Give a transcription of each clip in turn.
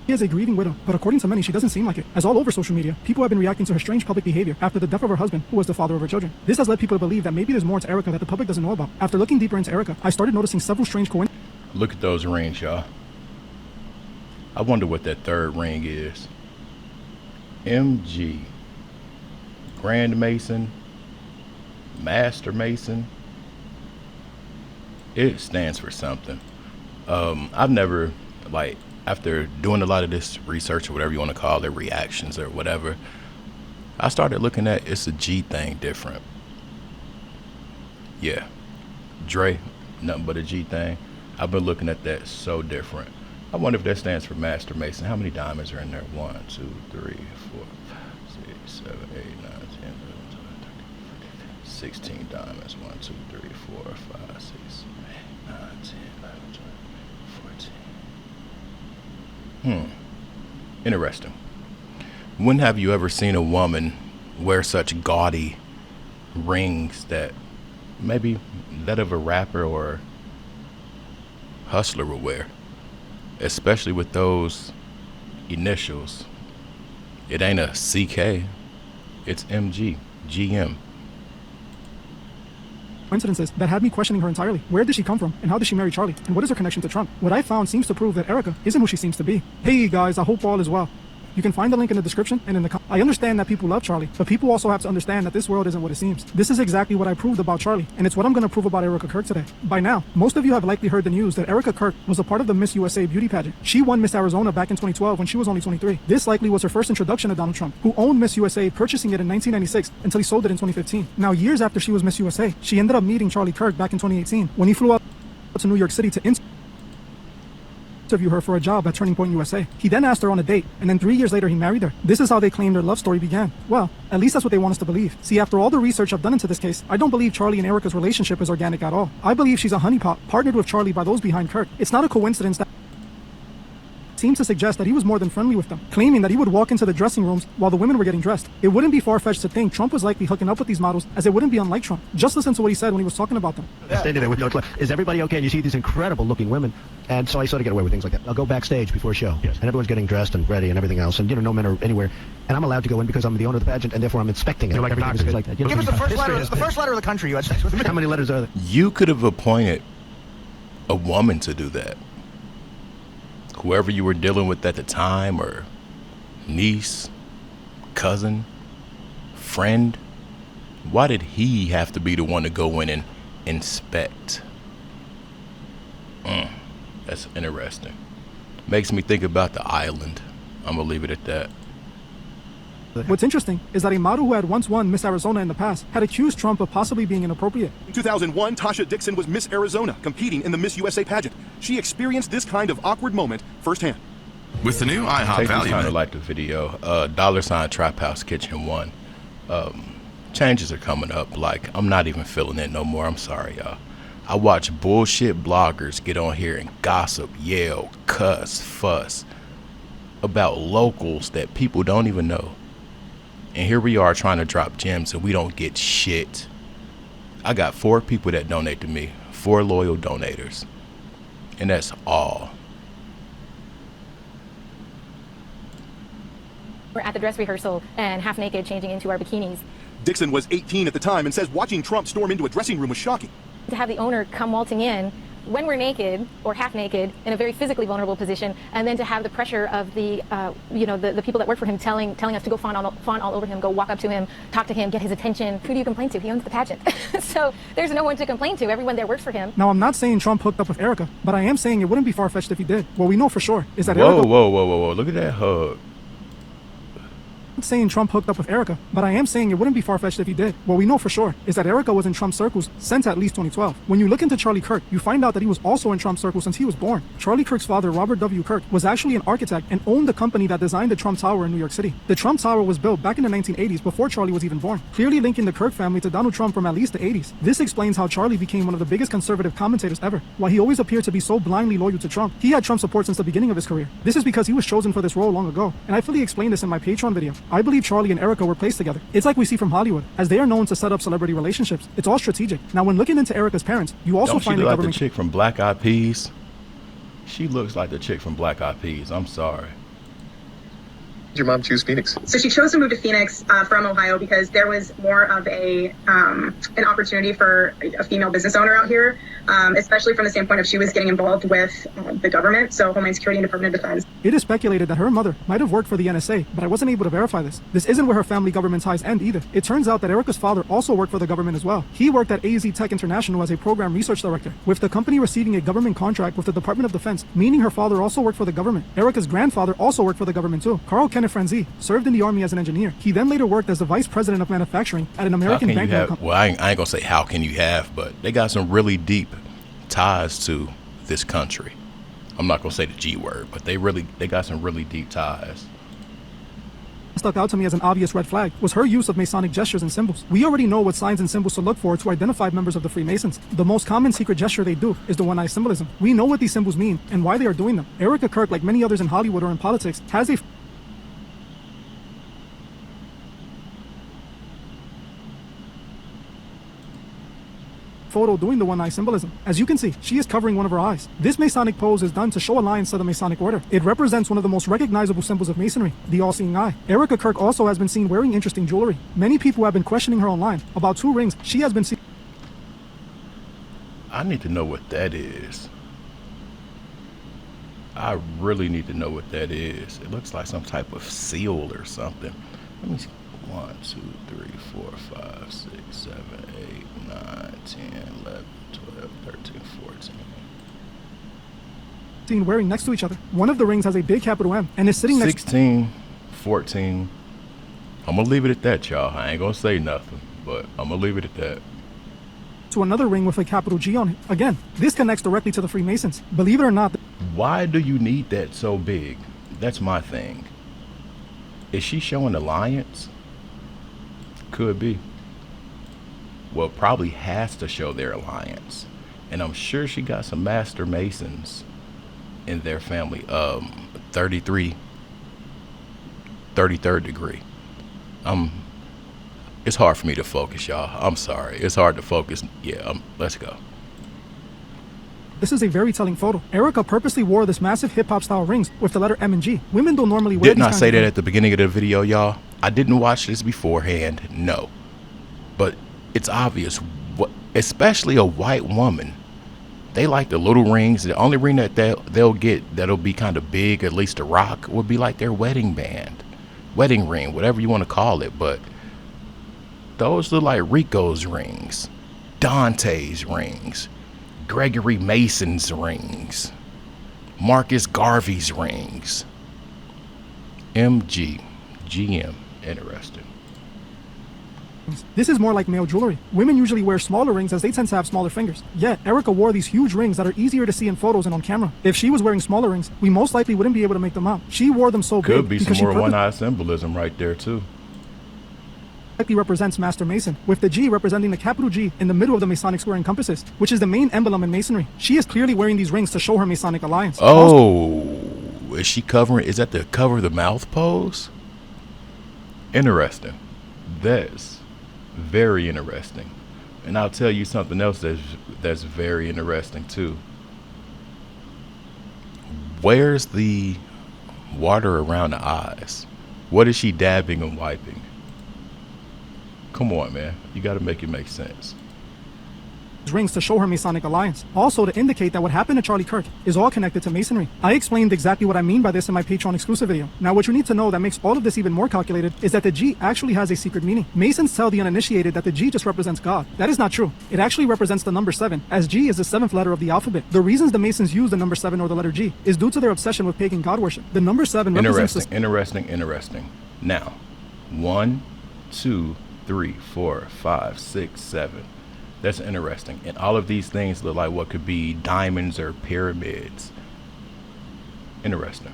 is a grieving widow, but according to many, she doesn't seem like it, as all over social media, people have been reacting to her strange public behavior after the death of her husband, who was the father of her children. This has led people to believe that maybe there's more to Erika that the public doesn't know about. After looking deeper into Erika, I started noticing several strange coincidences. Look at those rings, y'all. I wonder what that third ring is. MG. Grand Mason. Master Mason. It stands for something. I've never, like, after doing a lot of this research or whatever you want to call it, reactions or whatever, I started looking at it's a G thing different. Yeah. Dre, nothing but a G thing. I've been looking at that so different. I wonder if that stands for Master Mason. How many diamonds are in there? 1, 2, 3, 4, 5, 6, 7, 8, 9, 10, 11, 12, 13, 14, 16 diamonds. 1, 2, 3, 4, 5, 6, 7, 8, 9, 10, 11, 12, 14. Interesting. When have you ever seen a woman wear such gaudy rings that maybe that of a rapper or hustler would wear? Especially with those initials. It ain't a CK, it's MG, GM. Coincidences that had me questioning her entirely. Where did she come from, and how did she marry Charlie, and what is her connection to Trump? What I found seems to prove that Erika isn't who she seems to be. Hey guys, I hope all is well. You can find the link in the description and in the I understand that people love Charlie, but people also have to understand that this world isn't what it seems. This is exactly what I proved about Charlie, and it's what I'm going to prove about Erika Kirk today. By now, most of you have likely heard the news that Erika Kirk was a part of the Miss USA beauty pageant. She won Miss Arizona back in 2012 when she was only 23. This likely was her first introduction to Donald Trump, who owned Miss USA, purchasing it in 1996 until he sold it in 2015. Now, years after she was Miss USA, she ended up meeting Charlie Kirk back in 2018 when he flew out to New York City to interview her for a job at Turning Point USA. He then asked her on a date, and then 3 years later he married her. This is how they claim their love story began. Well, at least that's what they want us to believe. See, after all the research I've done into this case, I don't believe Charlie and Erika's relationship is organic at all. I believe she's a honeypot partnered with Charlie by those behind Kirk. It's not a coincidence that seems to suggest that he was more than friendly with them, claiming that he would walk into the dressing rooms while the women were getting dressed. It wouldn't be far-fetched to think Trump was likely hooking up with these models, as it wouldn't be unlike Trump. Just listen to what he said when he was talking about them. Standing there with no clue. Is everybody okay? And you see these incredible looking women, and so I sort of get away with things like that. I'll go backstage before a show, and everyone's getting dressed and ready and everything else, and no men are anywhere, and I'm allowed to go in because I'm the owner of the pageant, and therefore I'm inspecting it. You're like a doctor. Like that. Give us the first letter of the country you had sex with. How many letters are there? You could have appointed a woman to do that. Whoever you were dealing with at the time, or niece, cousin, friend, why did he have to be the one to go in and inspect? That's interesting. Makes me think about the island. I'm gonna leave it at that. What's interesting is that a model who had once won Miss Arizona in the past had accused Trump of possibly being inappropriate. In 2001, Tasha Dixon was Miss Arizona, competing in the Miss USA pageant. She experienced this kind of awkward moment firsthand. With the new IHOP Take value, this time to like the video. $ Trap House Kitchen 1. Changes are coming up. Like, I'm not even feeling it no more. I'm sorry, y'all. I watch bullshit bloggers get on here and gossip, yell, cuss, fuss about locals that people don't even know. And here we are trying to drop gems and we don't get shit. I got 4 people that donate to me, 4 loyal donators. And that's all. We're at the dress rehearsal and half naked changing into our bikinis. Dixon was 18 at the time and says watching Trump storm into a dressing room was shocking. To have the owner come waltzing in when we're naked or half naked in a very physically vulnerable position, and then to have the pressure of the the people that work for him telling us to go fawn all over him, go walk up to him, talk to him, get his attention. Who do you complain to? He owns the pageant. So there's no one to complain to. Everyone there works for him. Now, I'm not saying Trump hooked up with Erika, but I am saying it wouldn't be far-fetched if he did. What we know for sure is that Erika... Whoa. Look at that hug. Saying Trump hooked up with Erika, but I am saying it wouldn't be far-fetched if he did. What we know for sure is that Erika was in Trump circles since at least 2012. When you look into Charlie Kirk, you find out that he was also in Trump circles since he was born. Charlie Kirk's father, Robert W. Kirk, was actually an architect and owned the company that designed the Trump Tower in New York City. The Trump Tower was built back in the 1980s before Charlie was even born, clearly linking the Kirk family to Donald Trump from at least the 80s. This explains how Charlie became one of the biggest conservative commentators ever. While he always appeared to be so blindly loyal to Trump, he had Trump support since the beginning of his career. This is because he was chosen for this role long ago, and I fully explained this in my Patreon video. I believe Charlie and Erika were placed together. It's like we see from Hollywood, as they are known to set up celebrity relationships. It's all strategic. Now, when looking into Erika's parents, you also find the like government... the chick from Black Eyed Peas? She looks like the chick from Black Eyed Peas. I'm sorry. Did your mom choose Phoenix? So she chose to move to Phoenix from Ohio because there was more of an opportunity for a female business owner out here, especially from the standpoint of she was getting involved with the government, so Homeland Security and Department of Defense. It is speculated that her mother might have worked for the NSA, but I wasn't able to verify this. This isn't where her family government ties end either. It turns out that Erika's father also worked for the government as well. He worked at AZ Tech International as a program research director, with the company receiving a government contract with the Department of Defense, meaning her father also worked for the government. Erika's grandfather also worked for the government too. Carl Kenneth Franzi served in the Army as an engineer. He then later worked as the vice president of manufacturing at an American bank. Well, I ain't gonna say how can you have, but they got some really deep ties to this country. I'm not gonna say the G word, but they got some really deep ties. Stuck out to me as an obvious red flag was her use of Masonic gestures and symbols. We already know what signs and symbols to look for to identify members of the Freemasons. The most common secret gesture they do is the one-eye symbolism. We know what these symbols mean and why they are doing them. Erika Kirk, like many others in Hollywood or in politics, has a photo doing the one-eye symbolism. As you can see, she is covering one of her eyes. This Masonic pose is done to show alliance to the Masonic order. It represents one of the most recognizable symbols of Masonry, the all-seeing eye. Erika Kirk also has been seen wearing interesting jewelry. Many people have been questioning her online about 2 rings she has been seen. I need to know what that is. I really need to know what that is. It looks like some type of seal or something. Let me see. 1, 2, 3, 4, 5, 6, 7, 8, 9, 10, 11, 12, 13, 14. Seen wearing next to each other. One of the rings has a big capital M and is sitting next 16, 14. I'm gonna leave it at that, y'all. I ain't gonna say nothing, but I'm gonna leave it at that. To another ring with a capital G on it. Again, this connects directly to the Freemasons. Believe it or not. Why do you need that so big? That's my thing. Is she showing alliance? Could be. Well, probably has to show their alliance. And I'm sure she got some Master Masons in their family. 33, 33rd degree. It's hard for me to focus, y'all. I'm sorry. It's hard to focus. Yeah, let's go. This is a very telling photo. Erika purposely wore this massive hip-hop style rings with the letter M and G. Women don't normally wear these Didn't I say that rings at the beginning of the video, y'all? I didn't watch this beforehand, no. But it's obvious, especially a white woman. They like the little rings. The only ring that they'll get that'll be kind of big, at least a rock, would be like their wedding band. Wedding ring, whatever you want to call it. But those look like Rico's rings, Dante's rings, Gregory Mason's rings, Marcus Garvey's rings, MG, GM. Interesting. This is more like male jewelry. Women usually wear smaller rings as they tend to have smaller fingers. Yet, Erika wore these huge rings that are easier to see in photos and on camera. If she was wearing smaller rings, we most likely wouldn't be able to make them out. She wore them so big. Could be some more one-eye symbolism right there too. Likely represents Master Mason, with the G representing the capital G in the middle of the Masonic square and compasses, which is the main emblem in Masonry. She is clearly wearing these rings to show her Masonic alliance. Oh, is she covering? Is that the cover the mouth pose? Interesting. That's very interesting. And I'll tell you something else that's very interesting too. Where's the water around the eyes? What is she dabbing and wiping? Come on, man. You got to make it make sense. Rings to show her Masonic alliance. Also to indicate that what happened to Charlie Kirk is all connected to Masonry. I explained exactly what I mean by this in my Patreon exclusive video. Now what you need to know that makes all of this even more calculated is that the G actually has a secret meaning. Masons tell the uninitiated that the G just represents God. That is not true. It actually represents the number 7, as G is the 7th letter of the alphabet. The reasons the Masons use the number 7 or the letter G is due to their obsession with pagan god worship. The number 7 represents Interesting. Now, 1, 2, 3, 4, 5, 6, 7. That's interesting. And all of these things look like what could be diamonds or pyramids. Interesting.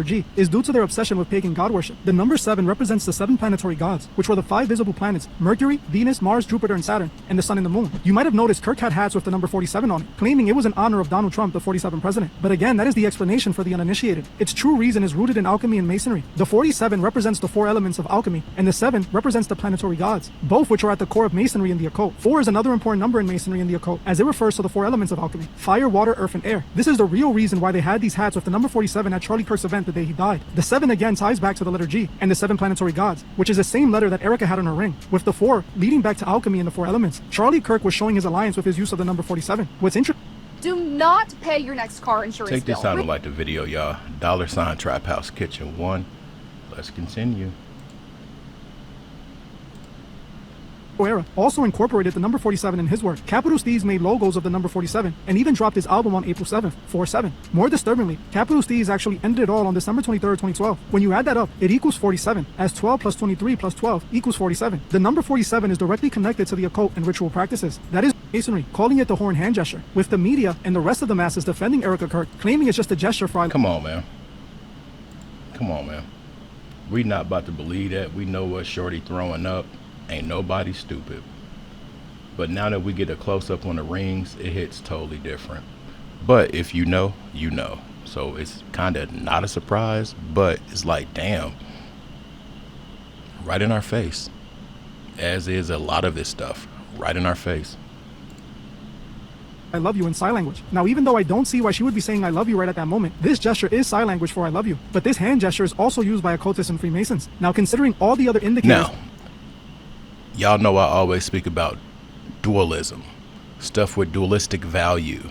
G is due to their obsession with pagan god worship. The number 7 represents the 7 planetary gods, which were the 5 visible planets: Mercury, Venus, Mars, Jupiter, and Saturn, and the sun and the moon. You might have noticed Kirk had hats with the number 47 on it, claiming it was in honor of Donald Trump, the 47th president. But again, that is the explanation for the uninitiated. Its true reason is rooted in alchemy and masonry. The 47 represents the 4 elements of alchemy, and the 7 represents the planetary gods, both which are at the core of masonry and the occult. 4 is another important number in masonry and the occult, as it refers to the 4 elements of alchemy: fire, water, earth, and air. This is the real reason why they had these hats with the number 47 at Charlie Kirk's event the day he died. The 7 again ties back to the letter G and the 7 planetary gods, which is the same letter that Erika had on her ring, with the 4 leading back to alchemy and the 4 elements. Charlie Kirk was showing his alliance with his use of the number 47. What's interesting... Do not pay your next car insurance bill. Take this time to like the video, y'all. $ Trap House Kitchen 1. Let's continue. Era also incorporated the number 47 in his work. Capital Steez made logos of the number 47 and even dropped his album on April 7th, 4/7. More disturbingly, Capital Steez actually ended it all on December 23rd, 2012. When you add that up, it equals 47, as 12 plus 23 plus 12 equals 47. The number 47 is directly connected to the occult and ritual practices. That is Masonry, calling it the horn hand gesture, with the media and the rest of the masses defending Erika Kirk, claiming it's just a gesture for... Come on, man. Come on, man. We not about to believe that. We know what Shorty throwing up. Ain't nobody stupid. But now that we get a close-up on the rings, it hits totally different. But if you know, you know. So it's kind of not a surprise, but it's like, damn. Right in our face. As is a lot of this stuff. Right in our face. I love you in sign language. Now, even though I don't see why she would be saying I love you right at that moment, this gesture is sign language for I love you. But this hand gesture is also used by occultists and Freemasons. Now, considering all the other indicators... Now, y'all know I always speak about dualism, stuff with dualistic value.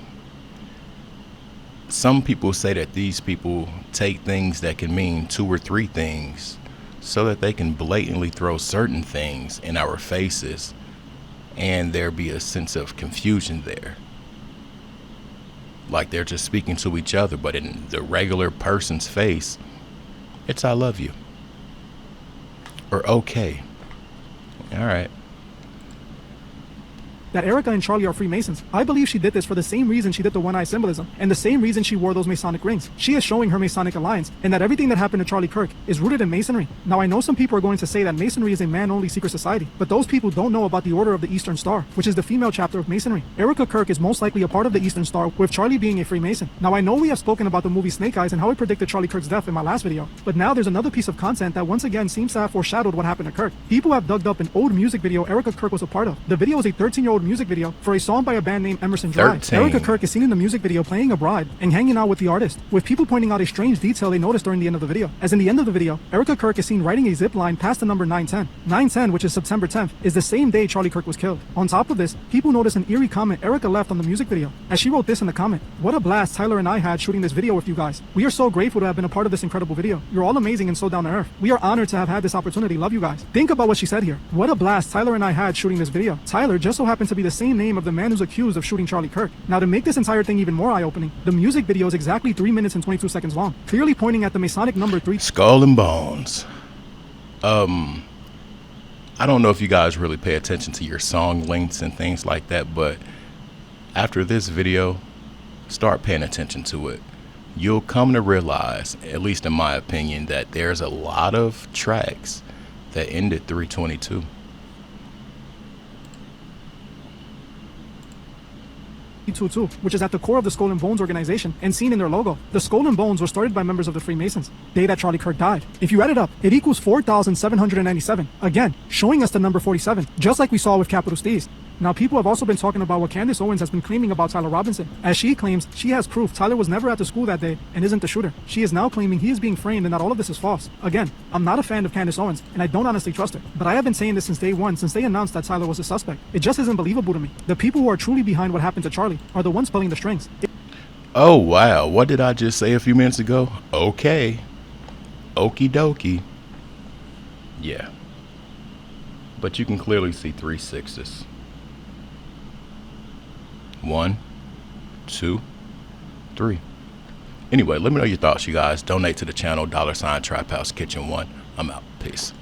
Some people say that these people take things that can mean 2 or 3 things so that they can blatantly throw certain things in our faces and there be a sense of confusion there. Like they're just speaking to each other, but in the regular person's face, it's I love you. Or okay. All right. That Erika and Charlie are Freemasons. I believe she did this for the same reason she did the one-eye symbolism, and the same reason she wore those Masonic rings. She is showing her Masonic alliance, and that everything that happened to Charlie Kirk is rooted in Masonry. Now, I know some people are going to say that Masonry is a man-only secret society, but those people don't know about the Order of the Eastern Star, which is the female chapter of Masonry. Erika Kirk is most likely a part of the Eastern Star, with Charlie being a Freemason. Now, I know we have spoken about the movie Snake Eyes and how it predicted Charlie Kirk's death in my last video, but now there's another piece of content that once again seems to have foreshadowed what happened to Kirk. People have dug up an old music video Erika Kirk was a part of. The video is a 13-year-old music video for a song by a band named Emerson Drive. 13. Erika Kirk is seen in the music video playing a bride and hanging out with the artist, with people pointing out a strange detail they noticed during the end of the video. As in the end of the video, Erika Kirk is seen riding a zip line past the number 910. 910, which is September 10th, is the same day Charlie Kirk was killed. On top of this, people notice an eerie comment Erika left on the music video, as she wrote this in the comment: "What a blast Tyler and I had shooting this video with you guys. We are so grateful to have been a part of this incredible video. You're all amazing and so down to earth. We are honored to have had this opportunity. Love you guys." Think about what she said here. What a blast Tyler and I had shooting this video. Tyler just so happened to be the same name of the man who's accused of shooting Charlie Kirk. Now, to make this entire thing even more eye-opening, the music video is exactly 3 minutes and 22 seconds long, clearly pointing at the Masonic number 3. Skull and Bones. I don't know if you guys really pay attention to your song lengths and things like that, but after this video, start paying attention to it. You'll come to realize, at least in my opinion, that there's a lot of tracks that end at 322. Which is at the core of the Skull and Bones organization and seen in their logo. The Skull and Bones were started by members of the Freemasons, day that Charlie Kirk died. If you add it up, it equals 4,797. Again, showing us the number 47, just like we saw with Capital Steez. Now, people have also been talking about what Candace Owens has been claiming about Tyler Robinson, as she claims she has proof Tyler was never at the school that day and isn't the shooter. She is now claiming he is being framed and that all of this is false. Again, I'm not a fan of Candace Owens, and I don't honestly trust her, but I have been saying this since day one, since they announced that Tyler was a suspect. It just isn't believable to me. The people who are truly behind what happened to Charlie are the ones pulling the strings. Oh, wow. What did I just say a few minutes ago? Okay. Okie dokie. Yeah. But you can clearly see 3 6s. 1, 2, 3. Anyway, let me know your thoughts, you guys. Donate to the channel, $ Trap House Kitchen 1. I'm out. Peace.